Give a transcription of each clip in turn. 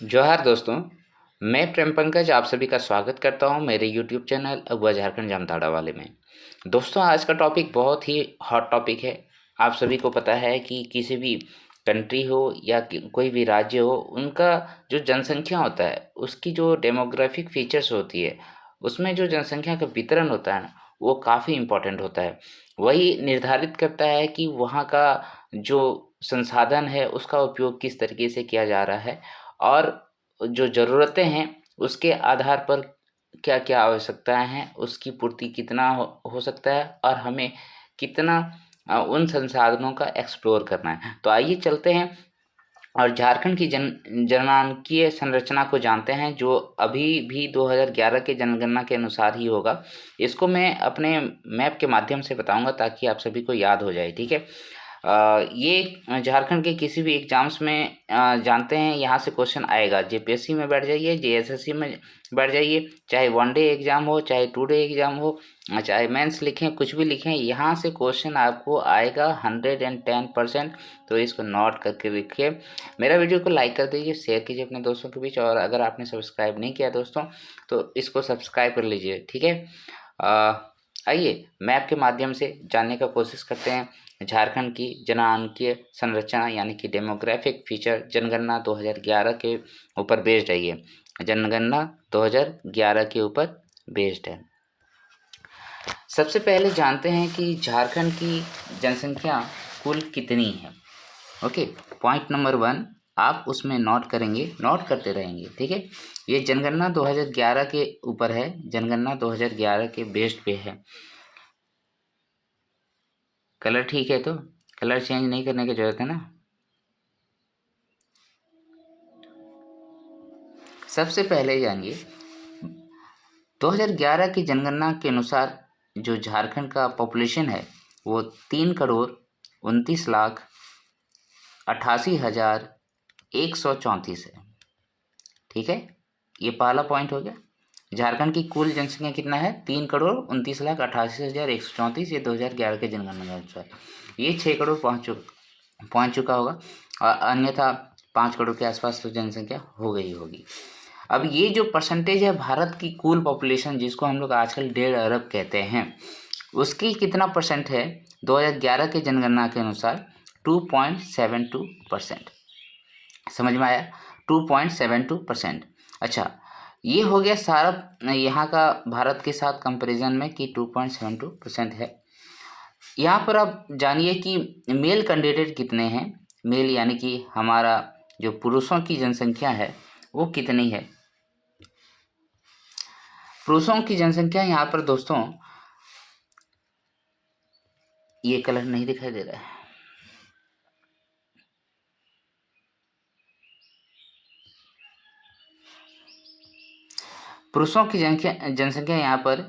जोहार दोस्तों, मैं प्रेम पंकज आप सभी का स्वागत करता हूं मेरे यूट्यूब चैनल अगुआ झारखंड जामताड़ा वाले में। दोस्तों, आज का टॉपिक बहुत ही हॉट टॉपिक है। आप सभी को पता है कि किसी भी कंट्री हो या कोई भी राज्य हो, उनका जो जनसंख्या होता है, उसकी जो डेमोग्राफिक फीचर्स होती है, उसमें जो जनसंख्या का वितरण होता है ना, वो काफ़ी इम्पोर्टेंट होता है। वही निर्धारित करता है कि वहाँ का जो संसाधन है, उसका उपयोग किस तरीके से किया जा रहा है और जो ज़रूरतें हैं, उसके आधार पर क्या-क्या आवश्यकताएँ हैं, उसकी पूर्ति कितना हो सकता है और हमें कितना उन संसाधनों का एक्सप्लोर करना है। तो आइए चलते हैं और झारखंड की जननांकीय संरचना को जानते हैं, जो अभी भी 2011 के जनगणना के अनुसार ही होगा। इसको मैं अपने मैप के माध्यम से बताऊँगा ताकि आप सभी को याद हो जाए, ठीक है? ये झारखंड के किसी भी एग्ज़ाम्स में जानते हैं, यहाँ से क्वेश्चन आएगा। जेपीएससी में बैठ जाइए, जेएसएससी में बैठ जाइए, चाहे 1 डे एग्ज़ाम हो, चाहे 2 डे एग्ज़ाम हो, चाहे मेंस लिखें, कुछ भी लिखें, यहाँ से क्वेश्चन आपको आएगा 110%। तो इसको नोट करके रखिए। मेरा वीडियो को लाइक कर दीजिए, शेयर कीजिए अपने दोस्तों के बीच, और अगर आपने सब्सक्राइब नहीं किया दोस्तों, तो इसको सब्सक्राइब कर लीजिए, ठीक है? आइए मैप के माध्यम से जानने का कोशिश करते हैं झारखंड की जननांकीय संरचना यानी कि डेमोग्राफिक फीचर जनगणना 2011 के ऊपर बेस्ड है। ये जनगणना 2011 के ऊपर बेस्ड है। सबसे पहले जानते हैं कि झारखंड की जनसंख्या कुल कितनी है। ओके, पॉइंट नंबर 1 आप उसमें नोट करेंगे, नोट करते रहेंगे, ठीक है? ये जनगणना 2011 के ऊपर है, जनगणना 2011 के बेस्ड पे है। कलर ठीक है, तो कलर चेंज नहीं करने की ज़रूरत है ना। सबसे पहले जानिए 2011 की जनगणना के अनुसार जो झारखंड का पॉपुलेशन है वो 3,29,88,134 है, ठीक है? ये पहला पॉइंट हो गया। झारखंड की कुल जनसंख्या कितना है? 3,29,88,134। ये 2011 के जनगणना के अनुसार ये 6 करोड़ पहुँच चुका होगा, और अन्यथा 5 करोड़ के आसपास तो जनसंख्या हो गई होगी। अब ये जो परसेंटेज है भारत की कुल पॉपुलेशन, जिसको हम लोग आजकल 1.5 अरब कहते हैं, उसकी कितना परसेंट है 2011 के जनगणना के अनुसार? 2.72%। समझ में आया? 2.72%। अच्छा, ये हो गया सारा यहाँ का भारत के साथ कंपैरिजन में कि 2.72% है। यहाँ पर आप जानिए कि मेल कैंडिडेट कितने हैं। मेल यानी कि हमारा जो पुरुषों की जनसंख्या है वो कितनी है। पुरुषों की जनसंख्या यहाँ पर दोस्तों, ये कलर नहीं दिखाई दे रहा है, पुरुषों की जनसंख्या यहाँ पर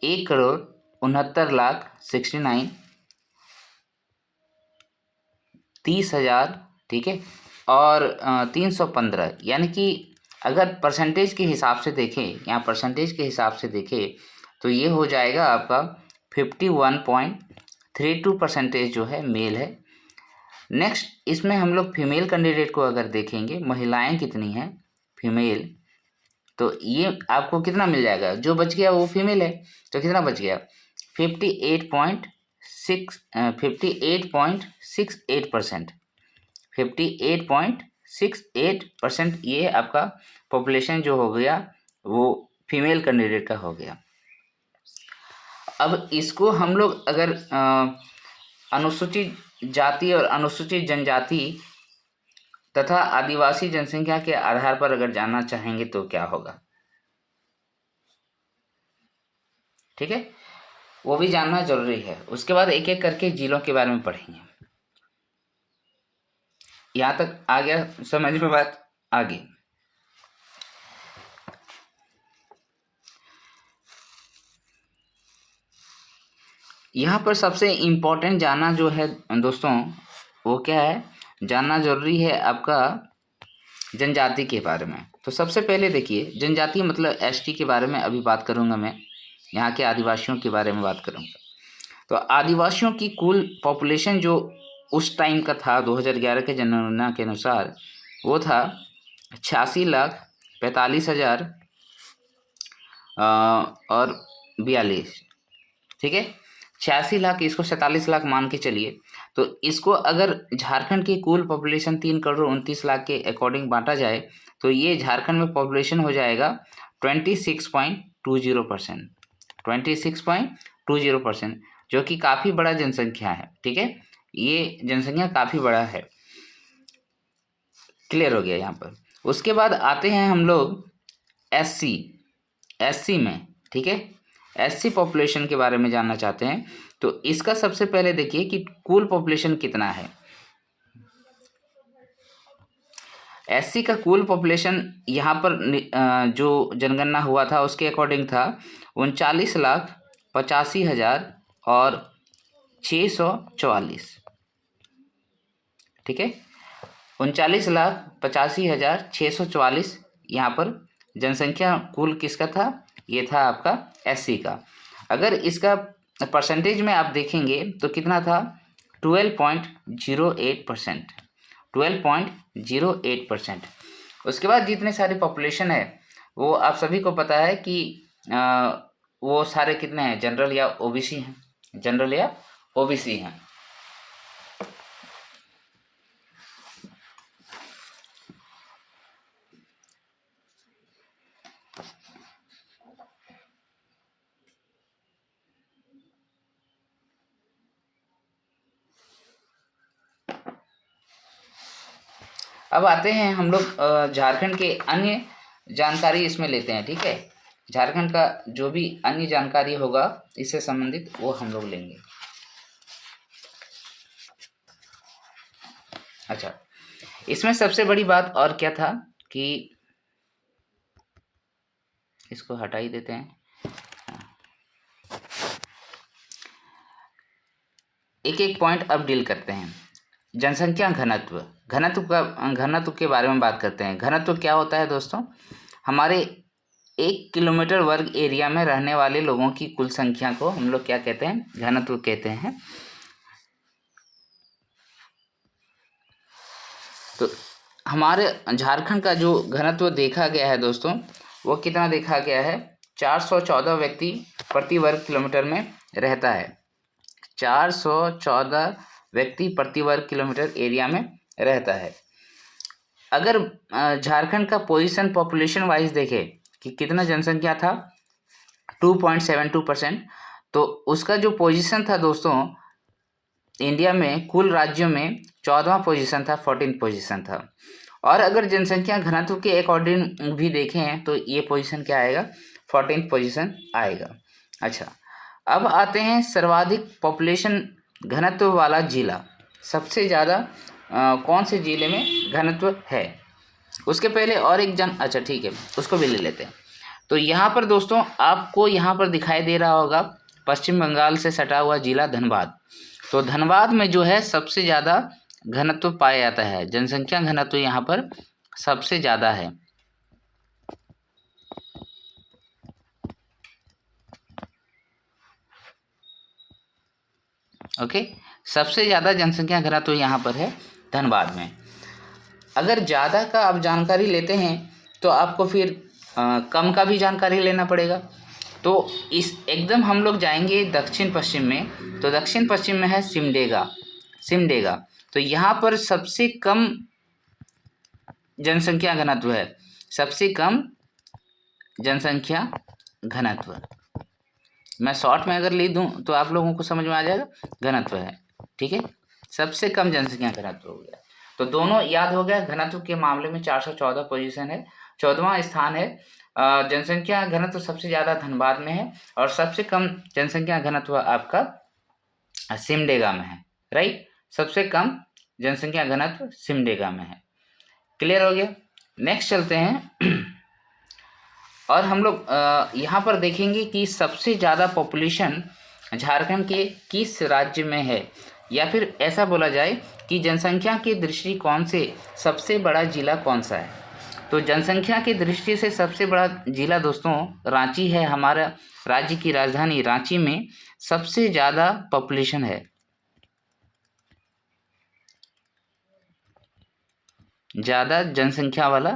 1,69,69,30,000, ठीक है? और 315, यानी कि अगर परसेंटेज के हिसाब से देखें, यहाँ परसेंटेज के हिसाब से देखें तो ये हो जाएगा आपका 51.32% जो है मेल है। नेक्स्ट, इसमें हम लोग फीमेल कैंडिडेट को अगर देखेंगे, महिलाएं कितनी हैं फीमेल, तो ये आपको कितना मिल जाएगा? जो बच गया वो फीमेल है, तो कितना बच गया? 58.68%। 58.68% ये आपका पॉपुलेशन जो हो गया वो फीमेल कैंडिडेट का हो गया। अब इसको हम लोग अगर अनुसूचित जाति और अनुसूचित जनजाति तथा आदिवासी जनसंख्या के आधार पर अगर जानना चाहेंगे तो क्या होगा, ठीक है? वो भी जानना जरूरी है। उसके बाद एक एक करके जिलों के बारे में पढ़ेंगे। यहाँ तक आ गया समझ में बात? आगे यहाँ पर सबसे इम्पोर्टेंट जानना जो है दोस्तों, वो क्या है? जानना जरूरी है आपका जनजाति के बारे में। तो सबसे पहले देखिए, जनजाति मतलब एसटी के बारे में अभी बात करूँगा मैं, यहाँ के आदिवासियों के बारे में बात करूँगा। तो आदिवासियों की कुल पॉपुलेशन जो उस टाइम का था 2011 के जनगणना के अनुसार, वो था 86,45,000 और 42, ठीक है। 86 लाख, इसको 47 लाख मान के चलिए। तो इसको अगर झारखंड की कुल पॉपुलेशन 3,29,00,000 के अकॉर्डिंग बांटा जाए तो ये झारखंड में पॉपुलेशन हो जाएगा 26.20%, 26.20%, जो कि काफ़ी बड़ा जनसंख्या है, ठीक है। ये जनसंख्या काफ़ी बड़ा है। क्लियर हो गया यहाँ पर। उसके बाद आते हैं हम लोग एससी में, ठीक है। एससी पॉपुलेशन के बारे में जानना चाहते हैं तो इसका सबसे पहले देखिए कि कुल पॉपुलेशन कितना है। एससी का कुल पॉपुलेशन यहाँ पर जो जनगणना हुआ था उसके अकॉर्डिंग था 39,85,000 और 644, ठीक है। 39,85,644 यहाँ पर जनसंख्या कुल किसका था, ये था आपका एससी का। अगर इसका परसेंटेज में आप देखेंगे तो कितना था, 12.08%, 12.08%। उसके बाद जितने सारे पॉपुलेशन है वो आप सभी को पता है कि वो सारे कितने हैं, जनरल या ओबीसी हैं, जनरल या ओबीसी हैं। अब आते हैं हम लोग झारखंड के अन्य जानकारी इसमें लेते हैं, ठीक है। झारखंड का जो भी अन्य जानकारी होगा इससे संबंधित वो हम लोग लेंगे। अच्छा, इसमें सबसे बड़ी बात और क्या था कि इसको हटा ही देते हैं। एक एक पॉइंट अब डील करते हैं। जनसंख्या घनत्व, घनत्व के बारे में बात करते हैं। घनत्व क्या होता है दोस्तों, हमारे 1 किलोमीटर वर्ग एरिया में रहने वाले लोगों की कुल संख्या को हम लोग क्या कहते हैं, घनत्व कहते हैं। तो हमारे झारखंड का जो घनत्व देखा गया है दोस्तों वो कितना देखा गया है, 414 व्यक्ति प्रति वर्ग किलोमीटर में रहता है। 414 व्यक्ति प्रति वर्ग किलोमीटर एरिया में रहता है। अगर झारखंड का पोजीशन पॉपुलेशन वाइज देखे कि कितना जनसंख्या था, 2.72%, तो उसका जो पोजीशन था दोस्तों इंडिया में कुल राज्यों में 14वां पोजीशन था, 14th पोजीशन था। और अगर जनसंख्या घनत्व के अकॉर्डिंग भी देखें तो ये पोजीशन क्या आएगा, 14th पोजीशन आएगा। अच्छा, अब आते हैं सर्वाधिक पॉपुलेशन घनत्व वाला जिला, सबसे ज़्यादा कौन से जिले में घनत्व है। उसके पहले और एक अच्छा ठीक है, उसको भी ले लेते हैं। तो यहाँ पर दोस्तों आपको यहाँ पर दिखाई दे रहा होगा पश्चिम बंगाल से सटा हुआ जिला धनबाद। तो धनबाद में जो है सबसे ज़्यादा घनत्व पाया जाता है, जनसंख्या घनत्व यहाँ पर सबसे ज़्यादा है। ओके, सबसे ज़्यादा जनसंख्या घनत्व यहाँ पर है धनबाद में। अगर ज़्यादा का आप जानकारी लेते हैं तो आपको फिर कम का भी जानकारी लेना पड़ेगा। तो इस एकदम हम लोग जाएंगे दक्षिण पश्चिम में, तो दक्षिण पश्चिम में है सिमडेगा। तो यहाँ पर सबसे कम जनसंख्या घनत्व है, सबसे कम जनसंख्या घनत्व। मैं शॉर्ट में अगर ले दूं तो आप लोगों को समझ में आ जाएगा, घनत्व है, ठीक है। सबसे कम जनसंख्या घनत्व हो गया। तो दोनों याद हो गया, घनत्व के मामले में 414 पोजीशन है, 14वां स्थान है। जनसंख्या घनत्व सबसे ज़्यादा धनबाद में है और सबसे कम जनसंख्या घनत्व आपका सिमडेगा में है, राइट। सबसे कम जनसंख्या घनत्व सिमडेगा में है। क्लियर हो गया। नेक्स्ट चलते हैं और हम लोग यहाँ पर देखेंगे कि सबसे ज़्यादा पॉपुलेशन झारखंड के किस राज्य में है, या फिर ऐसा बोला जाए कि जनसंख्या की दृष्टिकोण से सबसे बड़ा जिला कौन सा है। तो जनसंख्या की दृष्टि से सबसे बड़ा जिला दोस्तों रांची है। हमारा राज्य की राजधानी रांची में सबसे ज़्यादा पॉपुलेशन है, ज़्यादा जनसंख्या वाला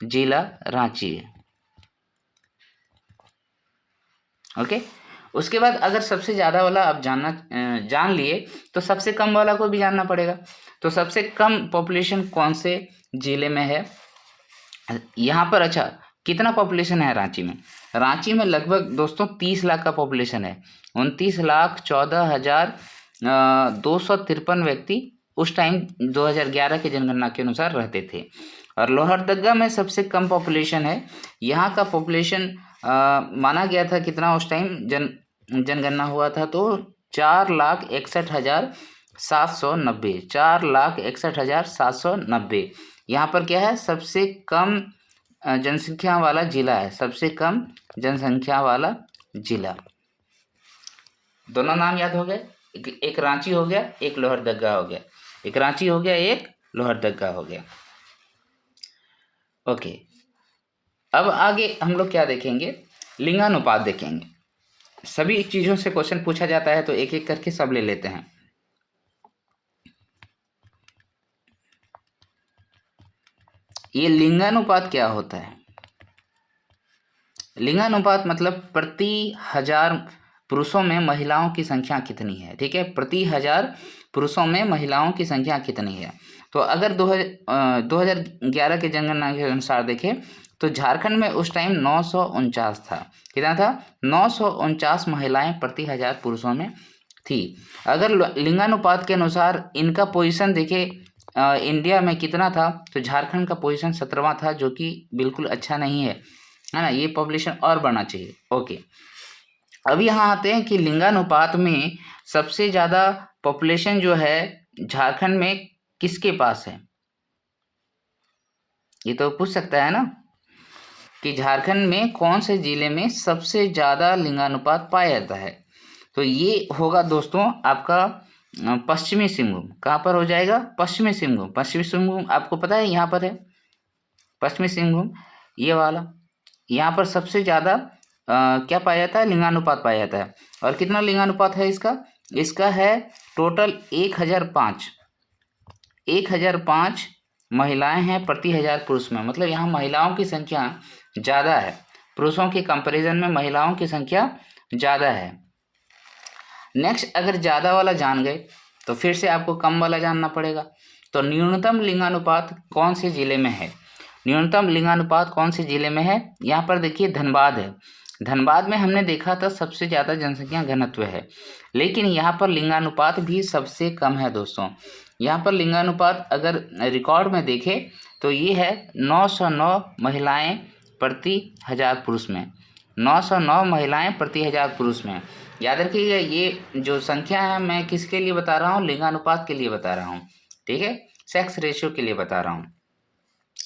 जिला रांची है। ओके, उसके बाद अगर सबसे ज़्यादा वाला आप जान लिए तो सबसे कम वाला को भी जानना पड़ेगा। तो सबसे कम पॉपुलेशन कौन से ज़िले में है यहाँ पर? अच्छा, कितना पॉपुलेशन है रांची में? रांची में लगभग दोस्तों 30 लाख का पॉपुलेशन है। 29,14,253 व्यक्ति उस टाइम 2011 की जनगणना के अनुसार रहते थे। और लोहरदगा में सबसे कम पॉपुलेशन है। यहाँ का पॉपुलेशन माना गया था कितना उस टाइम जनगणना हुआ था? तो 4,61,790, 4,61,790। यहाँ पर क्या है? सबसे कम जनसंख्या वाला जिला है, सबसे कम जनसंख्या वाला जिला। दोनों नाम याद हो गए, एक रांची हो गया, एक लोहरदगा हो गया। एक रांची हो गया, एक लोहरदगा हो गया। ओके, अब आगे हम लोग क्या देखेंगे? लिंगानुपात देखेंगे। सभी चीज़ों से क्वेश्चन पूछा जाता है तो एक एक करके सब ले लेते हैं। ये लिंगानुपात क्या होता है? लिंगानुपात मतलब प्रति 1000 पुरुषों में महिलाओं की संख्या कितनी है। ठीक है, प्रति 1000 पुरुषों में महिलाओं की संख्या कितनी है। तो अगर 2011 के जनगणना के अनुसार देखें तो झारखंड में उस टाइम 949 था। कितना था? 949 महिलाएं प्रति 1000 पुरुषों में थी। अगर लिंगानुपात के अनुसार इनका पोजीशन देखें इंडिया में कितना था, तो झारखंड का पोजीशन 17वां था, जो कि बिल्कुल अच्छा नहीं है ना। ये पॉपुलेशन और बढ़ना चाहिए। ओके, अब यहाँ आते हैं कि लिंगानुपात में सबसे ज़्यादा पॉपुलेशन जो है झारखंड में किसके पास है? ये तो पूछ सकता है ना कि झारखंड में कौन से ज़िले में सबसे ज़्यादा लिंगानुपात पाया जाता है। तो ये होगा दोस्तों आपका पश्चिमी सिंहभूम। कहाँ पर हो जाएगा? पश्चिमी सिंहभूम। पश्चिमी सिंहभूम आपको पता है यहाँ पर है, पश्चिमी सिंहभूम ये वाला। यहाँ पर सबसे ज़्यादा क्या पाया जाता है? लिंगानुपात पाया जाता है। और कितना लिंगानुपात है इसका? इसका है टोटल 1005 महिलाएं हैं प्रति 1000 पुरुष में। मतलब यहाँ महिलाओं की संख्या ज़्यादा है, पुरुषों के कंपैरिजन में महिलाओं की संख्या ज़्यादा है। नेक्स्ट, अगर ज़्यादा वाला जान गए तो फिर से आपको कम वाला जानना पड़ेगा। तो न्यूनतम लिंगानुपात कौन से ज़िले में है? न्यूनतम लिंगानुपात कौन से ज़िले में है? यहाँ पर देखिए धनबाद है। धनबाद में हमने देखा था सबसे ज़्यादा जनसंख्या घनत्व है, लेकिन यहाँ पर लिंगानुपात भी सबसे कम है दोस्तों। यहाँ पर लिंगानुपात अगर रिकॉर्ड में देखें तो ये है 909 महिलाएं प्रति 1000 पुरुष में। 909 महिलाएं प्रति 1000 पुरुष में। याद रखिएगा, ये जो संख्या है मैं किसके लिए बता रहा हूँ? लिंगानुपात के लिए बता रहा हूँ। ठीक है, सेक्स रेशियो के लिए बता रहा हूँ।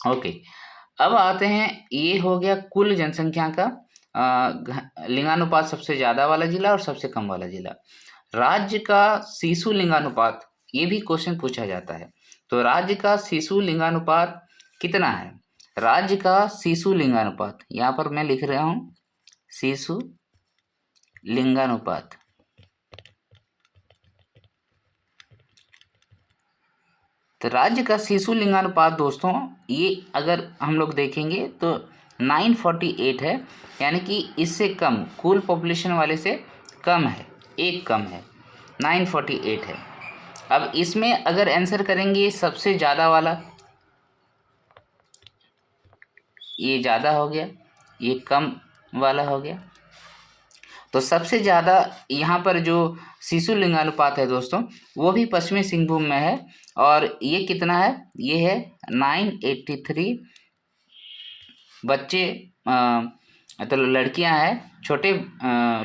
ओके, अब आते हैं, ये हो गया कुल जनसंख्या का लिंगानुपात, सबसे ज़्यादा वाला जिला और सबसे कम वाला जिला। राज्य का शिशु लिंगानुपात, ये भी क्वेश्चन पूछा जाता है। तो राज्य का शिशु लिंगानुपात कितना है? राज्य का शिशु लिंगानुपात यहाँ पर मैं लिख रहा हूँ, शिशु लिंगानुपात। तो राज्य का शिशु लिंगानुपात दोस्तों, ये अगर हम लोग देखेंगे तो 948 है, यानी कि इससे कम, कुल पॉपुलेशन वाले से कम है, एक कम है, 948 है। अब इसमें अगर आंसर करेंगे सबसे ज़्यादा वाला, ये ज़्यादा हो गया, ये कम वाला हो गया। तो सबसे ज़्यादा यहाँ पर जो शिशु लिंगानुपात है दोस्तों, वो भी पश्चिमी सिंहभूम में है। और ये कितना है? ये है 983 बच्चे, तो लड़कियां हैं छोटे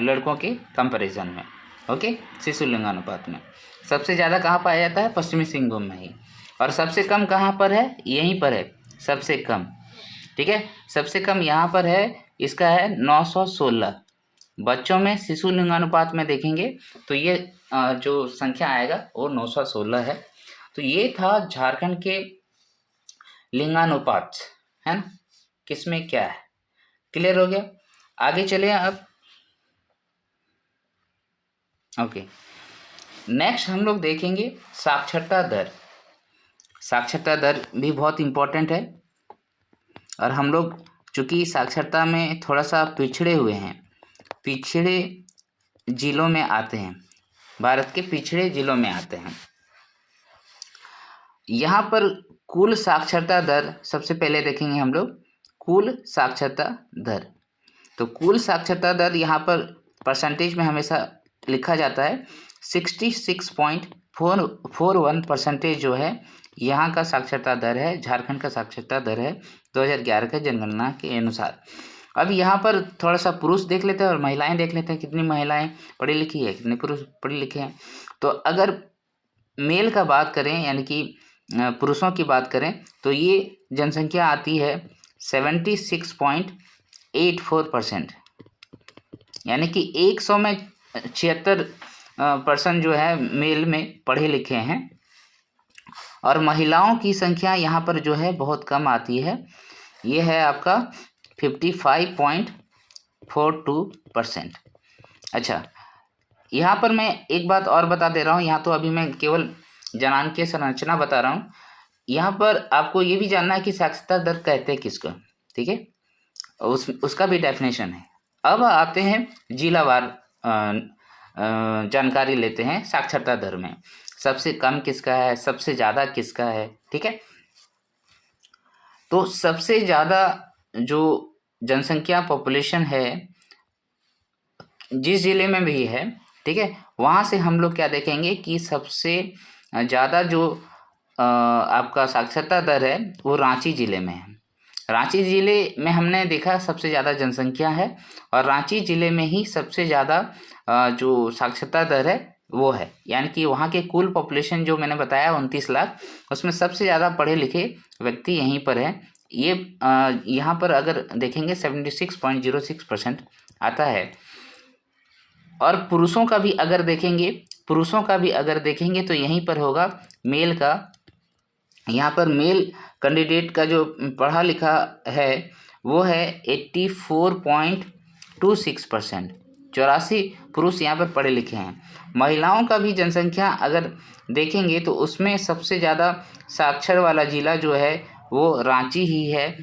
लड़कों के कंपैरिजन में। ओके, शिशु लिंगानुपात में सबसे ज़्यादा कहाँ पाया जाता है? पश्चिमी सिंहभूम में ही। और सबसे कम कहाँ पर है? यहीं पर है सबसे कम। ठीक है, सबसे कम यहाँ पर है, इसका है 916। बच्चों में शिशु लिंगानुपात में देखेंगे तो ये जो संख्या आएगा वो 916 है। तो ये था झारखंड के लिंगानुपात, है ना, किसमें क्या है। क्लियर हो गया? आगे चले अब। ओके, नेक्स्ट हम लोग देखेंगे साक्षरता दर। साक्षरता दर भी बहुत इम्पोर्टेंट है। और हम लोग चूँकि साक्षरता में थोड़ा सा पिछड़े हुए हैं, पिछड़े जिलों में आते हैं, भारत के पिछड़े जिलों में आते हैं। यहाँ पर कुल साक्षरता दर सबसे पहले देखेंगे हम लोग, कुल साक्षरता दर। तो कुल साक्षरता दर यहाँ पर परसेंटेज में हमेशा लिखा जाता है 66.41% जो है यहाँ का साक्षरता दर है, झारखंड का साक्षरता दर है 2011 के जनगणना के अनुसार। अब यहाँ पर थोड़ा सा पुरुष देख लेते हैं और महिलाएं देख लेते हैं, कितनी महिलाएं पढ़ी लिखी है, कितने पुरुष पढ़े लिखे हैं। तो अगर मेल का बात करें, यानी कि पुरुषों की बात करें, तो ये जनसंख्या आती है 76.84%, यानी कि 100 में 76% जो है मेल में पढ़े लिखे हैं। और महिलाओं की संख्या यहाँ पर जो है बहुत कम आती है, ये है आपका 55.42%। अच्छा, यहाँ पर मैं एक बात और बता दे रहा हूँ, यहाँ तो अभी मैं केवल जनांकीय संरचना बता रहा हूँ। यहाँ पर आपको ये भी जानना है कि साक्षरता दर कहते हैं किसको, ठीक है, उसका भी डेफिनेशन है। अब आते हैं जिलावार जानकारी लेते हैं साक्षरता दर में, सबसे कम किसका है, सबसे ज़्यादा किसका है, ठीक है। तो सबसे ज़्यादा जो जनसंख्या पॉपुलेशन है जिस जिले में भी है, ठीक है, वहाँ से हम लोग क्या देखेंगे कि सबसे ज़्यादा जो आपका साक्षरता दर है वो रांची ज़िले में है। रांची ज़िले में हमने देखा सबसे ज़्यादा जनसंख्या है, और रांची ज़िले में ही सबसे ज़्यादा जो साक्षरता दर है वो है, यानी कि वहाँ के कुल पॉपुलेशन जो मैंने बताया 29 लाख, उसमें सबसे ज़्यादा पढ़े लिखे व्यक्ति यहीं पर है। ये यहाँ पर अगर देखेंगे 76.06% आता है। और पुरुषों का भी अगर देखेंगे तो यहीं पर होगा मेल का। यहाँ पर मेल कैंडिडेट का जो पढ़ा लिखा है वो है 84.26%, 84 पुरुष यहाँ पर पढ़े लिखे हैं। महिलाओं का भी जनसंख्या अगर देखेंगे तो उसमें सबसे ज़्यादा साक्षर वाला ज़िला जो है वो रांची ही है।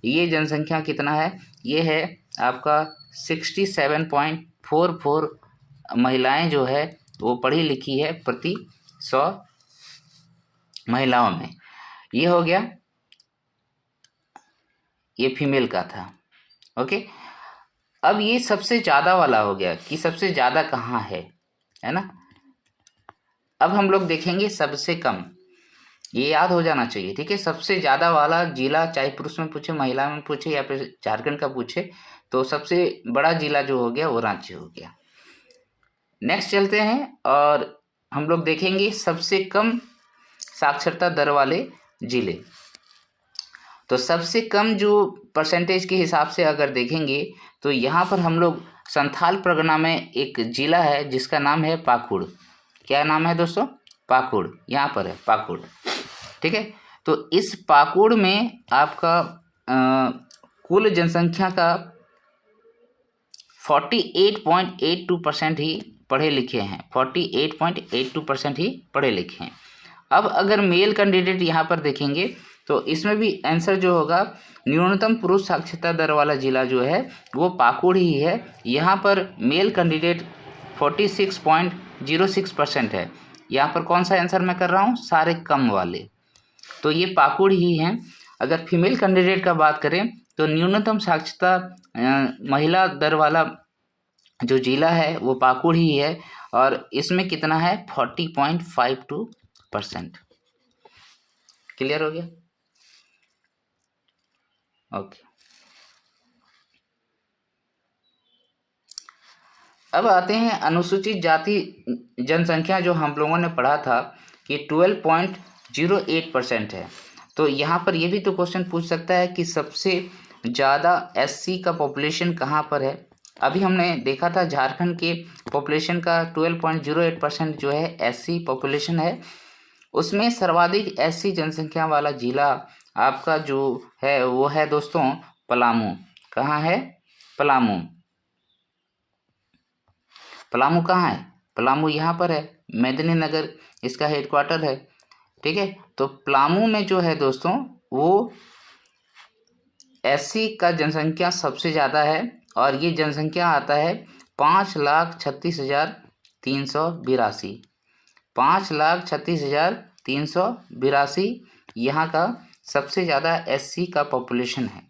ये जनसंख्या कितना है, ये है आपका 67.44 महिलाएं जो है वो पढ़ी लिखी है प्रति 100 महिलाओं में। ये हो गया, ये फीमेल का था, ओके। अब ये सबसे ज़्यादा वाला हो गया कि सबसे ज़्यादा कहाँ है ना। अब हम लोग देखेंगे सबसे कम, ये याद हो जाना चाहिए, ठीक है। सबसे ज़्यादा वाला जिला, चाहे पुरुष में पूछे, महिला में पूछे, या फिर झारखंड का पूछे, तो सबसे बड़ा जिला जो हो गया वो रांची हो गया। नेक्स्ट चलते हैं और हम लोग देखेंगे सबसे कम साक्षरता दर वाले जिले। तो सबसे कम जो परसेंटेज के हिसाब से अगर देखेंगे तो यहाँ पर हम लोग संथाल परगना में एक ज़िला है जिसका नाम है पाकुड़। क्या नाम है दोस्तों? पाकुड़, यहाँ पर है पाकुड़, ठीक है। तो इस पाकुड़ में आपका कुल जनसंख्या का 48.82% ही पढ़े लिखे हैं, 48.82% ही पढ़े लिखे हैं। अब अगर मेल कैंडिडेट यहाँ पर देखेंगे तो इसमें भी आंसर जो होगा, न्यूनतम पुरुष साक्षरता दर वाला जिला जो है वो पाकुड़ ही है। यहाँ पर मेल कैंडिडेट 46.06% है। यहाँ पर कौन सा आंसर मैं कर रहा हूँ? सारे कम वाले, तो ये पाकुड़ ही हैं। अगर फीमेल कैंडिडेट का बात करें तो न्यूनतम साक्षरता महिला दर वाला जो जिला है वो पाकुड़ ही है, और इसमें कितना है? 40.52%। क्लियर हो गया? ओके। अब आते हैं अनुसूचित जाति जनसंख्या, जो हम लोगों ने पढ़ा था कि 12.08% है। तो यहाँ पर ये भी तो क्वेश्चन पूछ सकता है कि सबसे ज़्यादा एससी का पॉपुलेशन कहाँ पर है। अभी हमने देखा था झारखंड के पॉपुलेशन का 12.08% जो है एससी पॉपुलेशन है। उसमें सर्वाधिक एससी जनसंख्या वाला जिला आपका जो है वो है दोस्तों पलामू। कहाँ है? पलामू। पलामू कहाँ है? पलामू यहाँ पर है, मेदिनीनगर इसका हेडक्वार्टर है, ठीक है। तो पलामू में जो है दोस्तों वो एससी का जनसंख्या सबसे ज़्यादा है और ये जनसंख्या आता है 5,36,382। 5,36,382 यहाँ का सबसे ज़्यादा एससी का पॉपुलेशन है।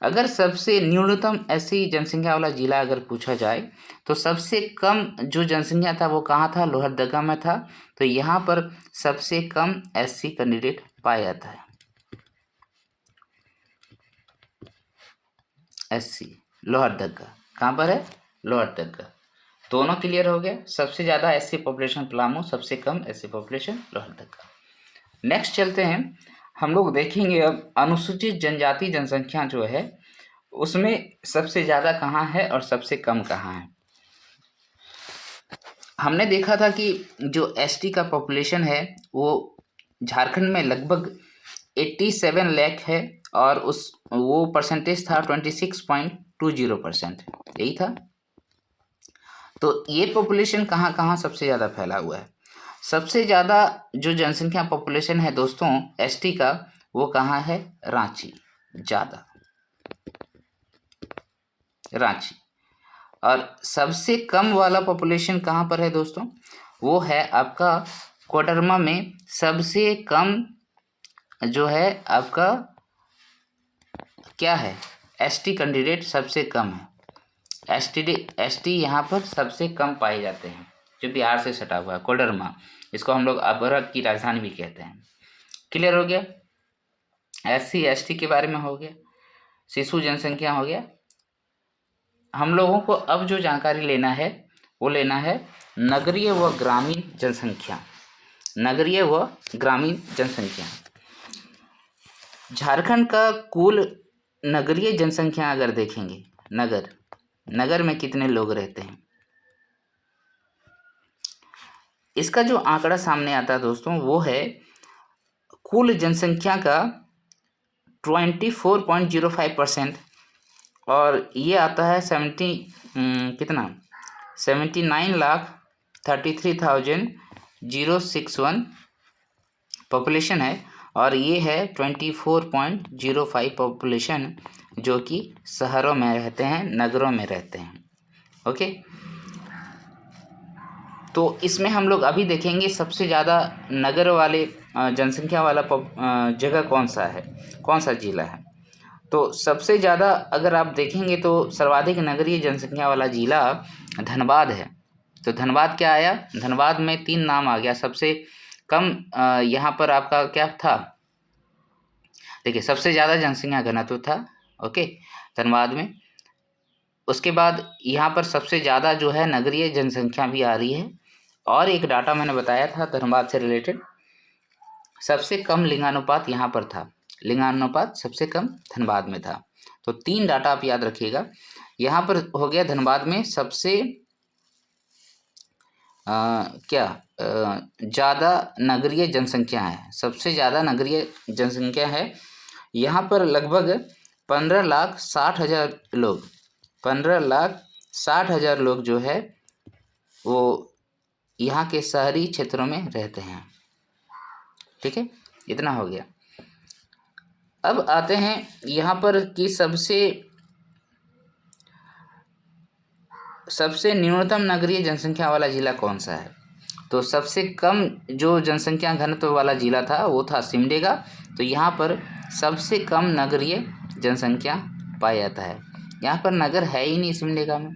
अगर सबसे न्यूनतम एससी जनसंख्या वाला जिला अगर पूछा जाए तो सबसे कम जो जनसंख्या था वो कहाँ था? लोहरदगा में था। तो यहाँ पर सबसे कम एससी कैंडिडेट पाया जाता है। एससी लोहरदगा कहाँ पर है? लोहरदगा। दोनों क्लियर हो गया। सबसे ज़्यादा एससी पॉपुलेशन पलामू, सबसे कम एससी पॉपुलेशन लोहरदगा। नेक्स्ट चलते हैं, हम लोग देखेंगे अब अनुसूचित जनजाति जनसंख्या जो है उसमें सबसे ज़्यादा कहाँ है और सबसे कम कहाँ है। हमने देखा था कि जो एसटी का पॉपुलेशन है वो झारखंड में लगभग 87 लाख है और वो परसेंटेज था 26.20%, यही था। तो ये पॉपुलेशन कहाँ कहाँ सबसे ज़्यादा फैला हुआ है? सबसे ज़्यादा जो जनसंख्या पॉपुलेशन है दोस्तों एसटी का, वो कहाँ है? रांची, ज़्यादा रांची। और सबसे कम वाला पॉपुलेशन कहाँ पर है दोस्तों? वो है आपका कोडरमा में। सबसे कम जो है आपका क्या है? एसटी कैंडिडेट सबसे कम है। एसटी यहाँ पर सबसे कम पाए जाते हैं, जो बिहार से सटा हुआ है, कोडरमा। इसको हम लोग अभ्रक की राजधानी भी कहते हैं। क्लियर हो गया? एससी एसटी के बारे में हो गया, शिशु जनसंख्या हो गया। हम लोगों को अब जो जानकारी लेना है वो लेना है नगरीय व ग्रामीण जनसंख्या। नगरीय व ग्रामीण जनसंख्या। झारखंड का कुल नगरीय जनसंख्या अगर देखेंगे, नगर में कितने लोग रहते हैं, इसका जो आंकड़ा सामने आता है दोस्तों वो है कुल जनसंख्या का 24.05%। और ये आता है 79,33,061 पॉपुलेशन है। और ये है 24.05 पॉपुलेशन जो कि शहरों में रहते हैं, नगरों में रहते हैं। ओके, तो इसमें हम लोग अभी देखेंगे सबसे ज़्यादा नगर वाले जनसंख्या वाला जगह कौन सा है, कौन सा जिला है। तो सबसे ज़्यादा अगर आप देखेंगे तो सर्वाधिक नगरीय जनसंख्या वाला जिला धनबाद है। तो धनबाद क्या आया? धनबाद में 3 नाम आ गया। सबसे कम यहाँ पर आपका क्या था? देखिए, सबसे ज़्यादा जनसंख्या घनत्व था, ओके, धनबाद में। उसके बाद यहाँ पर सबसे ज़्यादा जो है नगरीय जनसंख्या भी आ रही है। और एक डाटा मैंने बताया था धनबाद से रिलेटेड, सबसे कम लिंगानुपात यहाँ पर था। लिंगानुपात सबसे कम धनबाद में था। तो 3 डाटा आप याद रखिएगा। यहाँ पर हो गया धनबाद में सबसे ज़्यादा नगरीय जनसंख्या है, सबसे ज़्यादा नगरीय जनसंख्या है। यहाँ पर लगभग 15,60,000 लोग, 15,60,000 लोग जो है वो यहाँ के शहरी क्षेत्रों में रहते हैं। ठीक है, इतना हो गया। अब आते हैं यहाँ पर कि सबसे न्यूनतम नगरीय जनसंख्या वाला जिला कौन सा है। तो सबसे कम जो जनसंख्या घनत्व वाला जिला था वो था सिमडेगा। तो यहाँ पर सबसे कम नगरीय जनसंख्या पाया जाता है। यहाँ पर नगर है ही नहीं सिमडेगा में।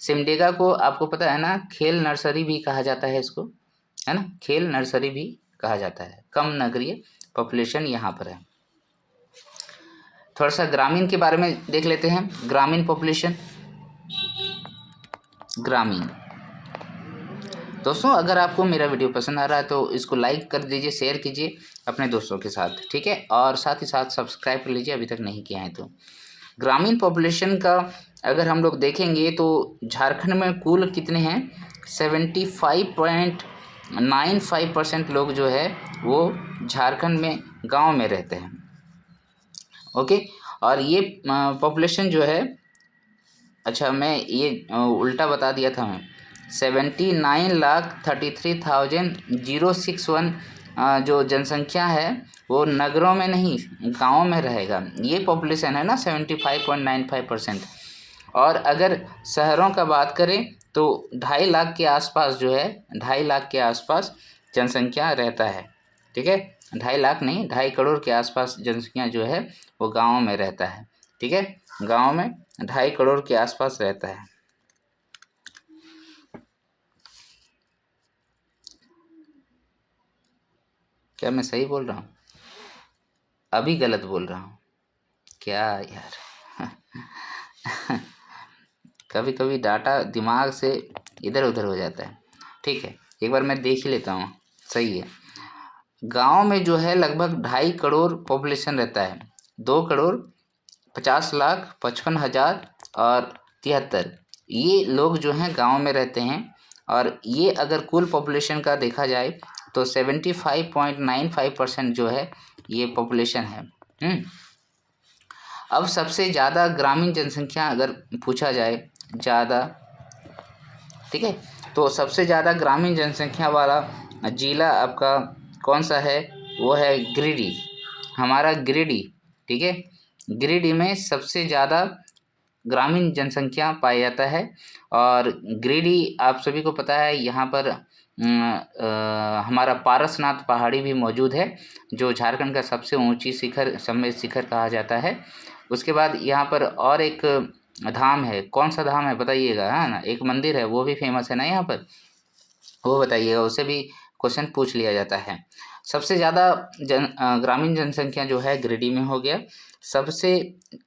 सिमडेगा को आपको पता है ना, खेल नर्सरी भी कहा जाता है इसको, है ना, खेल नर्सरी भी कहा जाता है। कम नगरीय पॉपुलेशन यहाँ पर है। थोड़ा सा ग्रामीण के बारे में देख लेते हैं। ग्रामीण पॉपुलेशन, ग्रामीण दोस्तों, अगर आपको मेरा वीडियो पसंद आ रहा है तो इसको लाइक कर दीजिए, शेयर कीजिए अपने दोस्तों के साथ, ठीक है। और साथ ही साथ सब्सक्राइब कर लीजिए अभी तक नहीं किया है तो। ग्रामीण पॉपुलेशन का अगर हम लोग देखेंगे तो झारखंड में कुल कितने हैं? 75.95% लोग जो है वो झारखंड में गांव में रहते हैं। ओके, और ये पॉपुलेशन जो है, अच्छा मैं ये उल्टा बता दिया था मैं, 79,33,061 जो जनसंख्या है वो नगरों में नहीं गाँवों में रहेगा। ये पॉपुलेशन है ना 75.95%। और अगर शहरों का बात करें तो 2.5 लाख के आसपास जो है 2.5 लाख के आसपास जनसंख्या रहता है। ठीक है, 2.5 लाख नहीं 2.5 करोड़ के आसपास जनसंख्या जो है वो गाँव में रहता है। ठीक है, गाँव में 2.5 करोड़ के आसपास रहता है। क्या मैं सही बोल रहा हूँ? अभी गलत बोल रहा हूँ क्या यार? कभी कभी डाटा दिमाग से इधर उधर हो जाता है। ठीक है, एक बार मैं देख ही लेता हूँ। सही है, गांव में जो है लगभग 2.5 करोड़ पॉपुलेशन रहता है। 2,50,55,000 और 73 ये लोग जो हैं गांव में रहते हैं। और ये अगर कुल पॉपुलेशन का देखा जाए तो 75.95% जो है ये पॉपुलेशन है। अब सबसे ज़्यादा ग्रामीण जनसंख्या अगर पूछा जाए ज़्यादा, ठीक है, तो सबसे ज़्यादा ग्रामीण जनसंख्या वाला जिला आपका कौन सा है? वो है गिरिडीह, हमारा गिरिडीह। ठीक है, गिरिडीह में सबसे ज़्यादा ग्रामीण जनसंख्या पाया जाता है। और गिरिडीह आप सभी को पता है यहाँ पर हमारा पारसनाथ पहाड़ी भी मौजूद है, जो झारखंड का सबसे ऊंची शिखर समेत शिखर कहा जाता है। उसके बाद यहाँ पर और एक धाम है, कौन सा धाम है बताइएगा? है ना, एक मंदिर है वो भी फेमस है ना यहाँ पर, वो बताइएगा, उससे भी क्वेश्चन पूछ लिया जाता है। सबसे ज़्यादा ग्रामीण जनसंख्या जो है गिरिडीह में हो गया। सबसे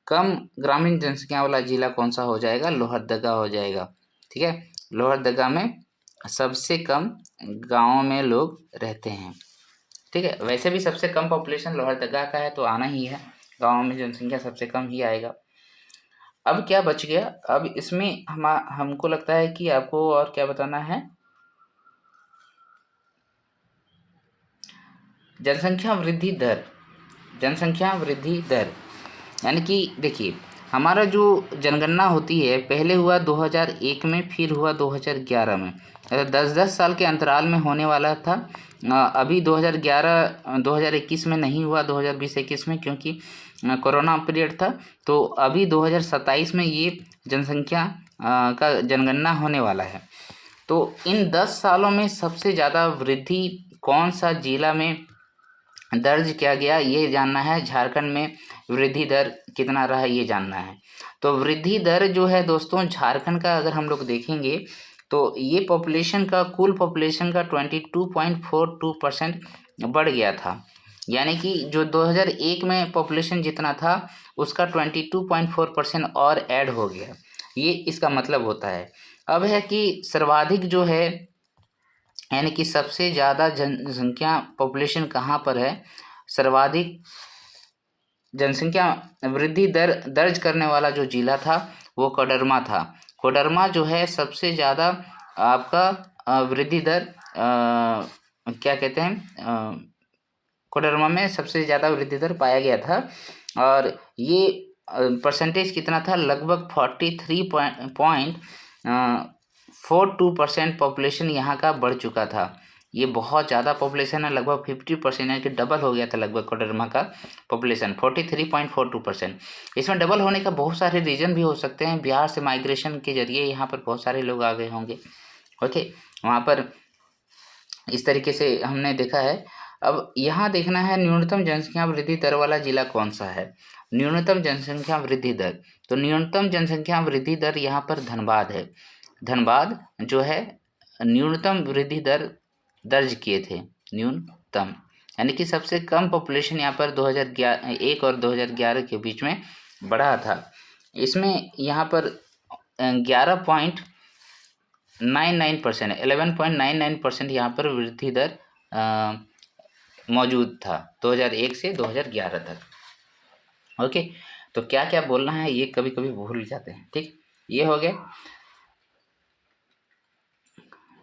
कम ग्रामीण जनसंख्या वाला जिला कौन सा हो जाएगा? लोहरदगा हो जाएगा। ठीक है, लोहरदगा में सबसे कम गाँव में लोग रहते हैं। ठीक है, वैसे भी सबसे कम पॉपुलेशन लोहरदगा का है तो आना ही है, गाँव में जनसंख्या सबसे कम ही आएगा। अब क्या बच गया? अब इसमें हमको लगता है कि आपको और क्या बताना है? जनसंख्या वृद्धि दर। जनसंख्या वृद्धि दर यानी कि देखिए, हमारा जो जनगणना होती है पहले हुआ 2001 में, फिर हुआ 2011 में। 10-10 साल के अंतराल में होने वाला था। अभी 2021 में नहीं हुआ, 2020-21 में, क्योंकि कोरोना पीरियड था। तो अभी 2027 में ये जनसंख्या का जनगणना होने वाला है। तो इन 10 सालों में सबसे ज़्यादा वृद्धि कौन सा जिला में दर्ज किया गया ये जानना है। झारखंड में वृद्धि दर कितना रहा ये जानना है। तो वृद्धि दर जो है दोस्तों झारखंड का अगर हम लोग देखेंगे तो ये पॉपुलेशन का कुल पॉपुलेशन का 22.42% बढ़ गया था। यानी कि जो 2001 में पॉपुलेशन जितना था उसका 22.4% और ऐड हो गया, ये इसका मतलब होता है। अब है कि सर्वाधिक जो है यानी कि सबसे ज़्यादा जनसंख्या पॉपुलेशन कहाँ पर है? सर्वाधिक जनसंख्या वृद्धि दर दर्ज करने वाला जो जिला था वो कोडरमा था। कोडरमा जो है सबसे ज़्यादा आपका वृद्धि दर क्या कहते हैं, कोडरमा में सबसे ज़्यादा वृद्धि दर पाया गया था। और ये परसेंटेज कितना था? लगभग 43.42% पॉपुलेशन यहाँ का बढ़ चुका था। ये बहुत ज़्यादा पॉपुलेशन है, लगभग 50% यानी कि डबल हो गया था लगभग कोडरमा का पॉपुलेशन 43.42%। इसमें डबल होने का बहुत सारे रीज़न भी हो सकते हैं। बिहार से माइग्रेशन के जरिए यहाँ पर बहुत सारे लोग आ गए होंगे। ओके, वहाँ पर इस तरीके से हमने देखा है। अब यहाँ देखना है न्यूनतम जनसंख्या वृद्धि दर वाला जिला कौन सा है। न्यूनतम जनसंख्या वृद्धि दर, तो न्यूनतम जनसंख्या वृद्धि दर यहाँ पर धनबाद है। धनबाद जो है न्यूनतम वृद्धि दर दर्ज किए थे, न्यूनतम, यानी कि सबसे कम पॉपुलेशन यहाँ पर 2001 और 2011 के बीच में बढ़ा था। इसमें यहाँ पर 11.99% 11.99% यहाँ पर वृद्धि दर मौजूद था 2001 से 2011 तक। ओके, तो क्या क्या बोलना है ये कभी कभी भूल जाते हैं। ठीक, ये हो गया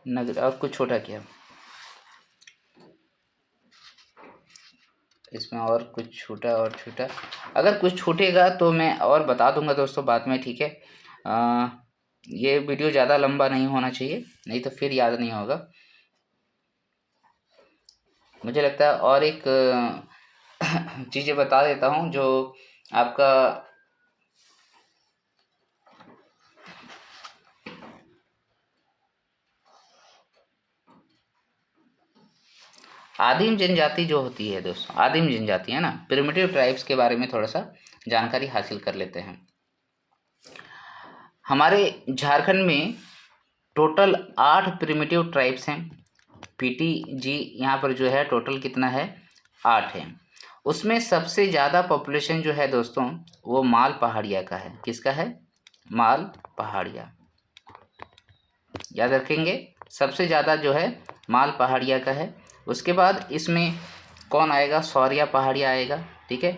नगर। और कुछ छोटा क्या इसमें? और कुछ छूटा और छूटा, अगर कुछ छूटेगा तो मैं और बता दूंगा दोस्तों बाद में। ठीक है, ये वीडियो ज़्यादा लंबा नहीं होना चाहिए, नहीं तो फिर याद नहीं होगा। मुझे लगता है और एक चीज़ें बता देता हूँ जो आपका आदिम जनजाति जो होती है दोस्तों, आदिम जनजाति है ना, प्रिमिटिव ट्राइब्स के बारे में थोड़ा सा जानकारी हासिल कर लेते हैं। हमारे झारखंड में टोटल 8 प्रिमिटिव ट्राइब्स हैं। पीटी जी यहाँ पर जो है टोटल कितना है, 8 है। उसमें सबसे ज़्यादा पॉपुलेशन जो है दोस्तों वो माल पहाड़िया का है। किसका है, माल पहाड़िया, याद रखेंगे, सबसे ज़्यादा जो है माल पहाड़िया का है। उसके बाद इसमें कौन आएगा, सौरिया पहाड़िया आएगा। ठीक है,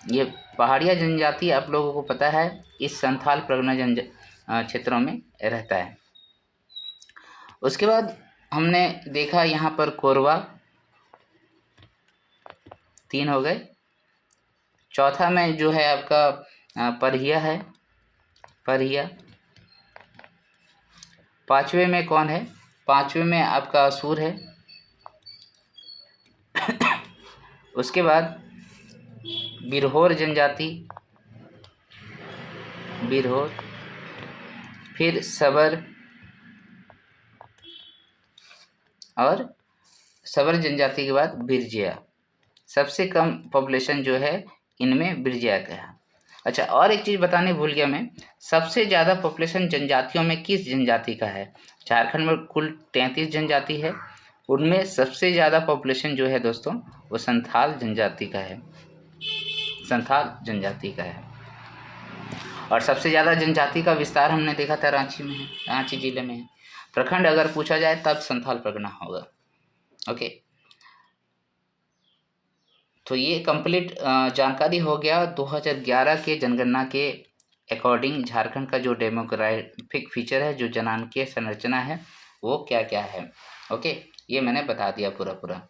ये पहाड़िया जनजाति आप लोगों को पता है इस संथाल परगना क्षेत्रों में रहता है। उसके बाद हमने देखा यहाँ पर कोरवा, 3 हो गए। चौथा में जो है आपका परहिया है, परहिया। पाँचवें में कौन है, पाँचवें में आपका असुर है। उसके बाद बिरहोर जनजाति, बिरहोर, फिर सबर, और सबर जनजाति के बाद बिरजिया। सबसे कम पॉपुलेशन जो है इनमें बिरजिया का है। अच्छा, और एक चीज़ बताने भूल गया मैं, सबसे ज़्यादा पॉपुलेशन जनजातियों में किस जनजाति का है। झारखंड में कुल 33 जनजाति है, उनमें सबसे ज़्यादा पॉपुलेशन जो है दोस्तों वो संथाल जनजाति का है, संथाल जनजाति का है। और सबसे ज़्यादा जनजाति का विस्तार हमने देखा था रांची में है, रांची जिले में है। प्रखंड अगर पूछा जाए तब संथाल परगना होगा। ओके, तो ये कंप्लीट जानकारी हो गया 2011 के जनगणना के अकॉर्डिंग झारखंड का जो डेमोग्राफिक फीचर है, जो जनांकीय संरचना है वो क्या क्या है। ओके, ये मैंने बता दिया पूरा।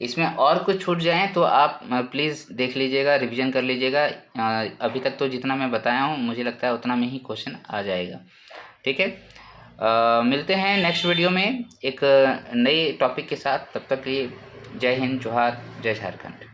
इसमें और कुछ छूट जाए तो आप प्लीज़ देख लीजिएगा, रिवीजन कर लीजिएगा। अभी तक तो जितना मैं बताया हूँ मुझे लगता है उतना में ही क्वेश्चन आ जाएगा। ठीक है, मिलते हैं नेक्स्ट वीडियो में एक नए टॉपिक के साथ। तब तक के लिए जय हिंद, जोहार, जय झारखंड।